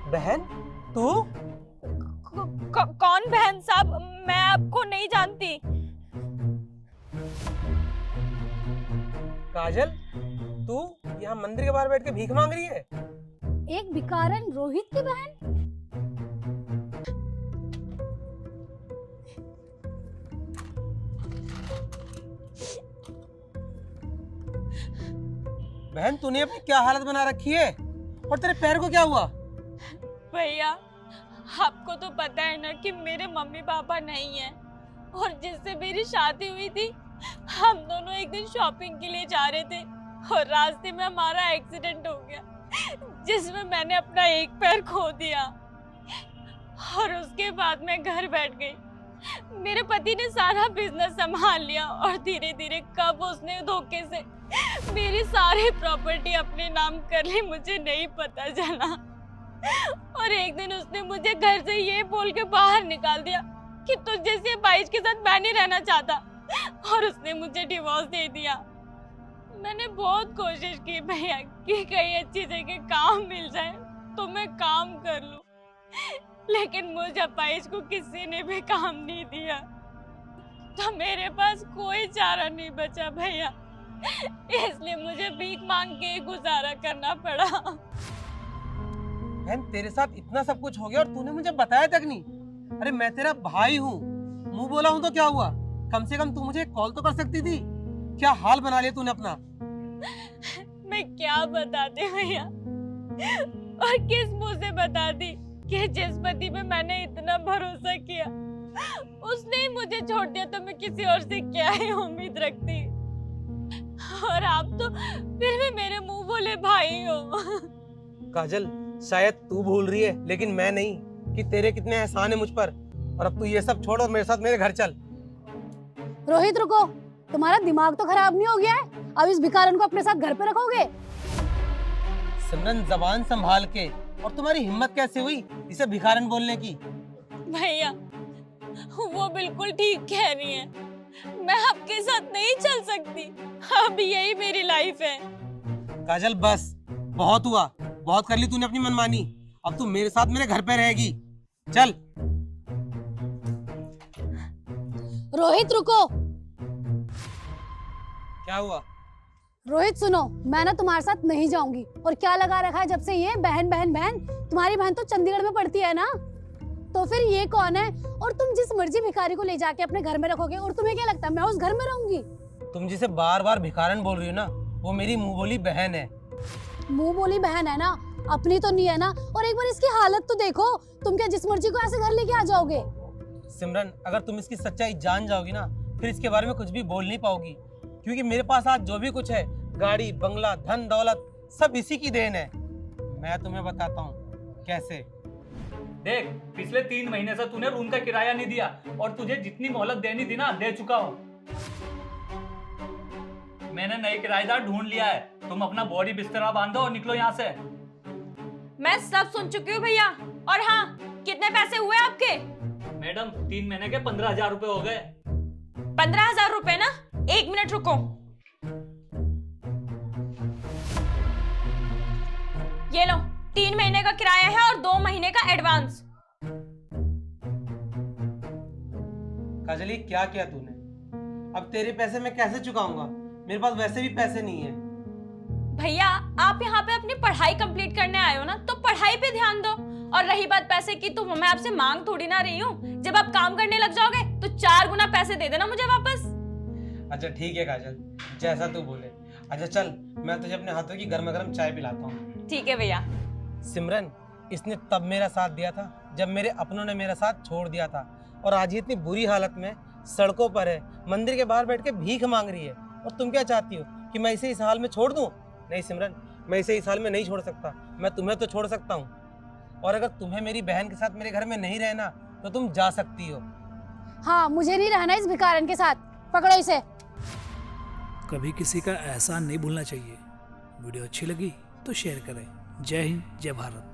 बहन तू? कौन बहन साहब? मैं आपको नहीं जानती। काजल, तू यहाँ मंदिर के बाहर बैठ के भीख मांग रही है? एक भिखारन रोहित की बहन? बहन तूने अपनी क्या हालत बना रखी है? और तेरे पैर को क्या हुआ? भैया, आपको तो पता है ना कि मेरे मम्मी पापा नहीं है, और जिससे मेरी शादी हुई थी, हम दोनों एक दिन शॉपिंग के लिए जा रहे थे और रास्ते में हमारा एक्सीडेंट हो गया, जिसमें मैंने अपना एक पैर खो दिया। और उसके बाद मैं घर बैठ गई। मेरे पति ने सारा बिजनेस संभाल लिया और धीरे धीरे कब उसने धोखे से मेरी सारी प्रॉपर्टी अपने नाम कर ली, मुझे नहीं पता चला। और एक दिन उसने मुझे घर से ये बोल के बाहर निकाल दिया कि तुझ जैसे बाइज के साथ मैं नहीं रहना चाहता, और उसने मुझे डिवोर्स दे दिया। मैंने बहुत कोशिश की भैया कि कहीं अच्छी जगह काम मिल जाए तो मैं काम कर लूं, लेकिन मुझे अपाइज को किसी ने भी काम नहीं दिया, तो मेरे पास कोई चारा नहीं बचा भैया, इसलिए मुझे भीख मांग के गुजारा करना पड़ा। बहन तेरे साथ इतना सब कुछ हो गया और तूने मुझे बताया तक नहीं। अरे मैं तेरा भाई हूँ, मुंह बोला हूँ तो क्या हुआ? कम से कम तू मुझे कॉल तो कर सकती थी। क्या हाल बना लिया तूने अपना। मैं क्या बताती भैया, और किस मुंह से बताती कि जिस पति पे मैंने इतना भरोसा किया उसने ही मुझे छोड़ दिया, तो मैं किसी और से क्या ही उम्मीद रखती। और आप तो फिर भी मेरे मुंह बोले भाई हो। काजल, शायद तू भूल रही है लेकिन मैं नहीं, कि तेरे कितने एहसान है मुझ पर। और अब तू ये सब छोड़ और मेरे साथ मेरे घर चल। रोहित रुको, तुम्हारा दिमाग तो खराब नहीं हो गया है? अब इस भिखारन को अपने साथ घर पे रखोगे? सिमरन जबान संभाल के। और तुम्हारी हिम्मत कैसे हुई इसे भिखारन बोलने की? भैया वो बिल्कुल ठीक कह रही है, मैं आपके साथ नहीं चल सकती, अब यही मेरी लाइफ है। काजल बस, बहुत हुआ, बहुत कर ली तूने अपनी मनमानी। अब तू मेरे साथ मेरे घर पे रहेगी। चल। रोहित रुको। क्या हुआ? रोहित सुनो, मैं ना तुम्हारे साथ नहीं जाऊंगी। और क्या लगा रखा है जब से ये बहन बहन बहन? तुम्हारी बहन तो चंडीगढ़ में पढ़ती है ना, तो फिर ये कौन है? और तुम जिस मर्जी भिखारी को ले जाके अपने घर में रखोगे, और तुम्हें क्या लगता है मैं उस घर में रहूंगी? तुम जिसे बार बार भिखारन बोल रही हो ना, वो मेरी मुंह बोली बहन है। मुंह बोली बहन है ना, अपनी तो नहीं है ना। और एक बार इसकी हालत तो देखो, तुम क्या जिस मर्जी को ऐसे घर लेके आ जाओगे? सिमरन, अगर तुम इसकी सच्चाई जान जाओगी ना, फिर इसके बारे में कुछ भी बोल नहीं पाओगी, क्योंकि मेरे पास आज जो भी कुछ है, गाड़ी बंगला धन दौलत, सब इसी की देन है। मैं तुम्हें बताता हूँ कैसे। देख, पिछले 3 महीने से तूने रूम का किराया नहीं दिया, और तुझे जितनी मोहलत देनी थी ना, दे चुका हूँ। मैंने नए किराएदार ढूंढ लिया है, तुम अपना बॉडी बिस्तरा बांधो और निकलो यहाँ से। मैं सब सुन चुकी हूँ भैया। और हाँ, कितने पैसे हुए आपके? मैडम, 3 महीने के 15,000 रुपए हो गए। 15,000 रुपए ना? 1 मिनट रुको। ये लो, 3 महीने का किराया है और 2 महीने का एडवांस। काजली, क्या किया तूने? अब तेरे पैसे मैं कैसे चुकाऊंगा? मेरे पास वैसे भी पैसे नहीं है। भैया, आप यहाँ पे अपनी पढ़ाई कंप्लीट करने आए हो ना, तो पढ़ाई पे ध्यान दो। और रही बात पैसे की, तो मैं आपसे मांग थोड़ी ना रही हूँ। जब आप काम करने लग जाओगे तो 4 गुना पैसे दे देना मुझे वापस। अच्छा ठीक है काजल, जैसा तू बोले। अच्छा चल, मैं तुझे अपने हाथों की गर्मा गर्म चाय पिलाता हूँ। ठीक है भैया। सिमरन, इसने तब मेरा साथ दिया था जब मेरे अपनों ने मेरा साथ छोड़ दिया था, और आज ये इतनी बुरी हालत में सड़कों पर है, मंदिर के बाहर बैठ के भीख मांग रही है। और तुम क्या चाहती हो कि मैं इसे इस हाल में छोड़ दूं? नहीं सिमरन, मैं इसे इस हाल में नहीं छोड़ सकता। मैं तुम्हें तो छोड़ सकता हूँ, और अगर तुम्हें मेरी बहन के साथ मेरे घर में नहीं रहना तो तुम जा सकती हो। हाँ, मुझे नहीं रहना इस भिखारन के साथ। पकड़ो इसे। कभी किसी का एहसान नहीं भूलना चाहिए। वीडियो अच्छी लगी तो शेयर करें। जय हिंद, जय भारत।